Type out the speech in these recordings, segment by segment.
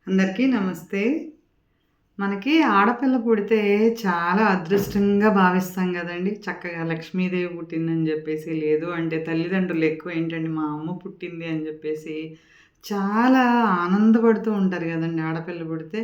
అందరికీ నమస్తే. మనకి ఆడపిల్ల పుడితే చాలా అదృష్టంగా భావిస్తాం గదండీ! చక్కగా లక్ష్మీదేవి పుట్టిందని జెప్పేసి, లేదు అంటే తల్లిదండ్రులు ఎక్కువేంటండి మా అమ్మ పుట్టింది అని జెప్పేసి చాలా ఆనందపడుతూ ఉంటారు గదండీ ఆడపిల్ల పుడితే.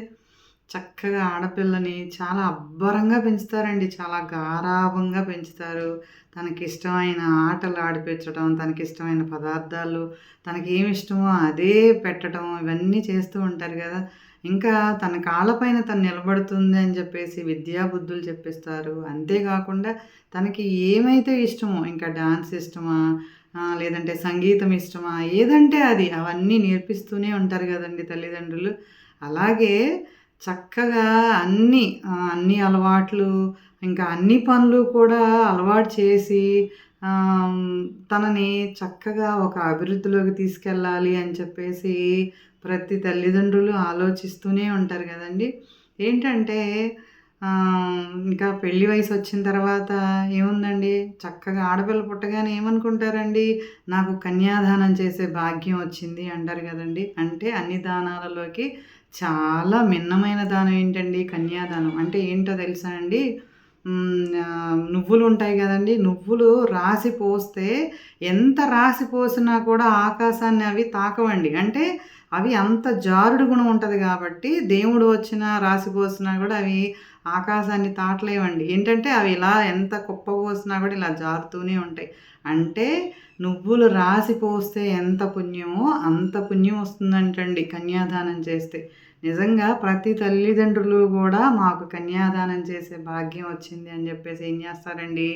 చక్కగా ఆడపిల్లని చాలా అబ్బరంగా పెంచుతారండి. చాలా గారాబంగా పెంచుతారు. తనకిష్టమైన ఆటలు ఆడిపించడం, తనకిష్టమైన పదార్థాలు, తనకేమిష్టమో అదే పెట్టడం, ఇవన్నీ చేస్తూ ఉంటారు గదా! ఇంకా తన కాళ్ళ పైన తను నిలబడుతుంది అని చెప్పేసి విద్యా బుద్ధులు చెప్పిస్తారు. అంతే గాకుండా తనకి ఏమైతే ఇష్టమో ఇంకా డాన్స్ ఇష్టమా, లేదంటే సంగీతం ఇష్టమా, ఏదంటే అది అవన్నీ నేర్పిస్తూనే ఉంటారు గదండీ తల్లిదండ్రులు. అలాగే చక్కగా అన్ని అలవాట్లు, ఇంకా అన్ని పనులు కూడా అలవాటు చేసి ఆహ్, తనని చక్కగా ఒక అభివృద్ధిలోకి తీసుకెళ్ళాలి అని చెప్పేసి ప్రతి తల్లిదండ్రులు ఆలోచిస్తూనే ఉంటారు గదండీ! ఏంటంటే ఇంకా పెళ్లి వయసొచ్చిన తర్వాత ఏముందండి, చక్కగా ఆడపిల్ల పుట్టగానే ఏమనుకుంటారండి, నాకు కన్యాదానం చేసే భాగ్యం వచ్చింది అంటారు గదండీ! అంటే అన్ని దానాలలోకి చాలా మిన్నమైన దానం ఏంటండి కన్యాదానం. అంటే ఏంటో తెలుసా అండి? నువ్వులుంటాయి గదండీ! నువ్వులు రాశి పోస్తే ఎంత రాశి పోసినా కూడా ఆకాశాన్ని అవి తాకవండి. అంటే అవి అంత జారుడు గుణం ఉంటది గాబట్టి, దేవుడు వచ్చినా, రాశి పోసినా గూడా అవి ఆకాశాన్ని తాటలేవండి. ఏంటంటే అవి ఇలా ఎంత కుప్పపోసినా గూడా ఇలా జారుతూనే ఉంటాయి. అంటే నువ్వులు రాశి పోస్తే ఎంత పుణ్యమో అంత పుణ్యం వస్తుందంటండి కన్యాదానం చేస్తే. నిజంగా ప్రతి తల్లిదండ్రులు గూడా మాకు కన్యాదానం చేసే భాగ్యం వచ్చింది అని జెప్పేసి ఏం జేస్తారండి,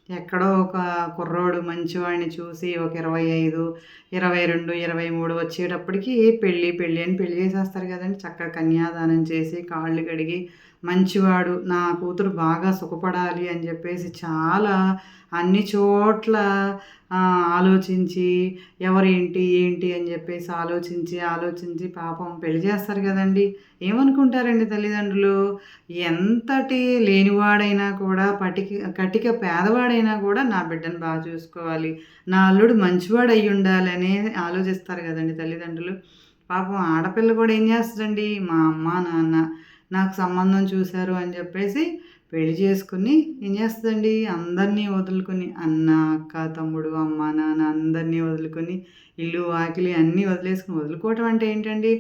ఎక్కడో ఒక కుర్రోడు మంచివాడిని చూసి ఒక 25, 22, 23 వచ్చేటప్పటికి పెళ్లి అని పెళ్లి చేసేస్తారు గదండీ! చక్కగా కన్యాదానం చేసి, కాళ్ళు కడిగి, మంచివాడు నా కూతురు బాగా సుఖపడాలి అని జెప్పేసి చాలా అన్ని చోట్ల ఆలోచించి ఎవరేంటి, ఏంటి అని జెప్పేసి ఆలోచించి పాపం పెళ్లి చేస్తారు గదండీ! ఏమనుకుంటారండి తల్లిదండ్రులు, ఎంతటి లేనివాడైనా కూడా కటిక పేదవాడైనా కూడా నా బిడ్డను బాగా చూసుకోవాలి, నా అల్లుడు మంచివాడయ్యుండాలనే ఆలోచిస్తారు గదండీ తల్లిదండ్రులు. పాపం ఆడపిల్ల కూడా ఏం చేస్తదండి, మా అమ్మ, నాన్న నాకు సంబంధం చూసారు అని జెప్పేసి పెళ్లి చేసుకొని ఏం చేస్తదండి, అందరిని వదులుకొని అన్న, అక్క, తమ్ముడు, అమ్మ, నాన్న అందరిని వదులుకొని ఇల్లు, వాకిలి అన్నీ వదిలేసుకొని వదులుకోవటం అంటే ఏంటండి,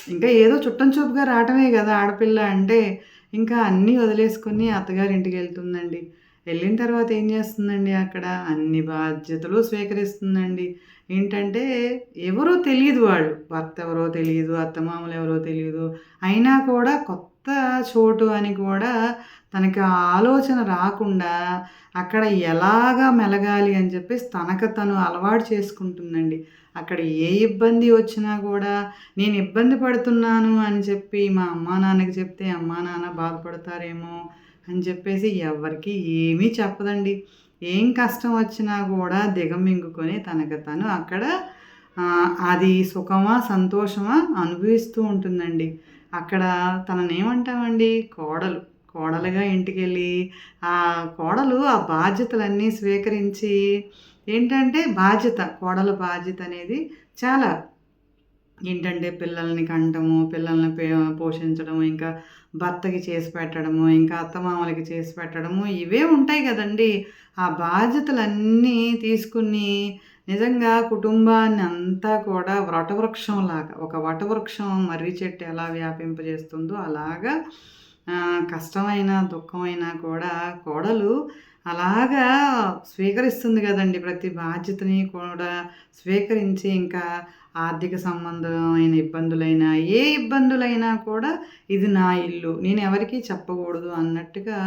ఇంకా ఏదో చుట్టం చూపుగా రావటమే గదా ఆడపిల్ల అంటే. ఇంకా అన్నీ వదిలేసుకొని అత్తగారింటికెళ్తుందండి. వెళ్ళిన తర్వాత ఏం చేస్తుందండి అక్కడ, అన్ని బాధ్యతలు స్వీకరిస్తుందండి. ఏంటంటే ఎవరో తెలీదు వాళ్ళు. భర్త ఎవరో తెలీదు, అత్తమామలు ఎవరో తెలీదు. అయినా కూడా కొత్త చోటు అని కూడా తనకి ఆ ఆలోచన రాకుండా అక్కడ ఎలాగా మెలగాలి అని చెప్పేసి తనకు తను అలవాటు చేసుకుంటుందండి. అక్కడ ఏ ఇబ్బంది వచ్చినా కూడా నేను ఇబ్బంది పడుతున్నాను అని చెప్పి మా అమ్మా నాన్నకి చెప్తే అమ్మా నాన్న బాధపడతారేమో అని చెప్పేసి ఎవ్వరికీ ఏమీ చెప్పదండి. ఏం కష్టం వచ్చినా కూడా దిగమింగుకొని తనకు తను అక్కడ అది సుఖమా, సంతోషమా అనుభవిస్తూ ఉంటుందండి. అక్కడ తననేమంటామండి, కోడలు. కోడలుగా ఇంటికెళ్ళి కోడలు ఆ బాధ్యతలన్నీ స్వీకరించి ఏంటంటే కోడల బాధ్యత అనేది చాలా ఏంటంటే పిల్లల్ని కంటము, పిల్లల్ని పోషించడము, ఇంకా భర్తకి చేసి పెట్టడము, ఇంకా అత్తమామలకి చేసి పెట్టడము, ఇవే ఉంటాయి గదండీ! ఆ బాధ్యతలన్నీ తీసుకుని నిజంగా కుటుంబాన్ని అంతా కూడా వటవృక్షంలాగా, ఒక వటవృక్షం మర్రి చెట్టు ఎలా వ్యాపింపజేస్తుందో అలాగా కష్టమైన, దుఃఖమైనా కూడా కోడలు అలాగా స్వీకరిస్తుంది గదండీ! ప్రతి బాధ్యతని కూడా స్వీకరించి ఇంకా ఆర్థిక సంబంధమైన ఇబ్బందులైనా, ఏ ఇబ్బందులైనా కూడా ఇది నా ఇల్లు, నేను ఎవరికీ చెప్పకూడదు అన్నట్టుగా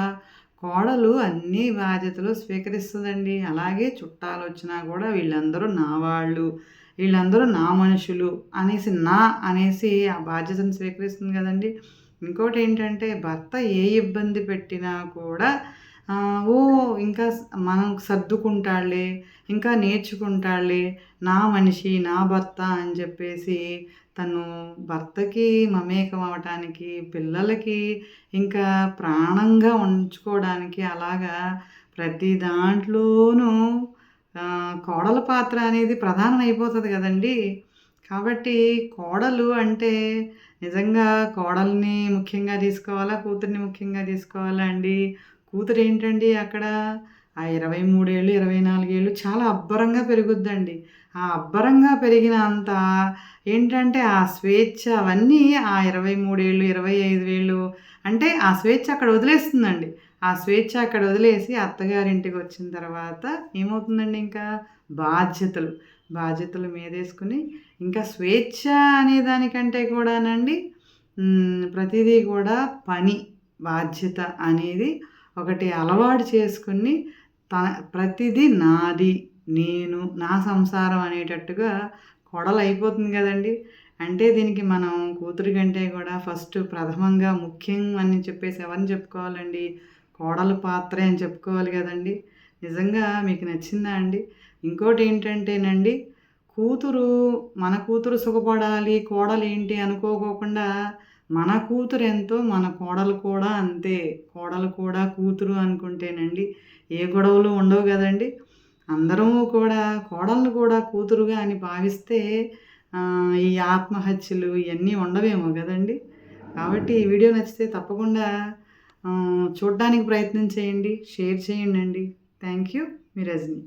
కోడలు అన్ని బాధ్యతలు స్వీకరిస్తదండి. అలాగే చుట్టాలొచ్చినా కూడా వీళ్ళందరూ నా వాళ్ళు, వీళ్ళందరూ నా మనుషులు అనేసి ఆ బాధ్యతను స్వీకరిస్తుంది గదండీ! ఇంకోటేంటంటే భర్త ఏ ఇబ్బంది పెట్టినా కూడా ఓహ్! ఇంకా మనం సర్దుకుంటాడులే, ఇంకా నేర్చుకుంటాడులే, నా మనిషి, నా భర్త అని చెప్పేసి తను భర్తకి మమేకం అవ్వటానికి, పిల్లలకి ఇంకా ప్రాణంగా ఉంచుకోవడానికి అలాగా ప్రతి దాంట్లోనూ కోడల పాత్ర అనేది ప్రధానం అయిపోతది గదండీ! కాబట్టి కోడలు అంటే నిజంగా కోడల్ని ముఖ్యంగా తీసుకోవాలా? కూతురిని ముఖ్యంగా తీసుకోవాలా అండి? కూతురేంటండి అక్కడ ఆ 23 ఏళ్ళు, 24 ఏళ్ళు చాలా అబ్బరంగా పెరుగుద్దండి. ఆ అబ్బరంగా పెరిగిన అంత ఏంటంటే ఆ స్వేచ్ఛ అవన్నీ ఆ 23 ఏళ్ళు, 25 ఏళ్ళు అంటే ఆ స్వేచ్ఛ అక్కడ వదిలేస్తుందండి. ఆ స్వేచ్ఛ అక్కడ వదిలేసి అత్తగారింటికొచ్చిన తర్వాత ఏమవుతుందండి ఇంకా బాధ్యతలు. బాధ్యతలు మీదేసుకొని ఇంకా స్వేచ్ఛ అనే దానికంటే కూడానండి ప్రతీదీ కూడా పని, బాధ్యత అనేది ఒకటి అలవాటు చేసుకొని ప్రతిదీ నాది, నేను, నా సంసారం అనేటట్టుగా కోడలయిపోతుంది గదండీ! అంటే దీనికి మనం కూతురి కంటే కూడా ఫస్ట్ ప్రథమంగా ముఖ్యం అని చెప్పేసి ఎవరిని చెప్పుకోవాలండి? కోడలు పాత్రే అని చెప్పుకోవాలి గదండీ! నిజంగా మీకు నచ్చిందా అండి? ఇంకోటేంటంటేనండి మన కూతురు సుఖపడాలి, కోడలేంటి అనుకోకోకుండా మన కూతురెంతో మన కోడలు కూడా అంతే. కోడలు కూడా కూతురు అనుకుంటేనండి ఏ గొడవలు ఉండవు గదండీ! అందరము కూడా కోడల్ని కూడా కూతురుగా అని భావిస్తే ఈ ఆత్మహత్యలు ఇయన్నీ ఉండవేమో గదండీ! కాబట్టి ఈ వీడియో నచ్చితే తప్పకుండా చూడ్డానికి ప్రయత్నం చేయండి. షేర్ చేయండండి. Thank you. మీ రజని.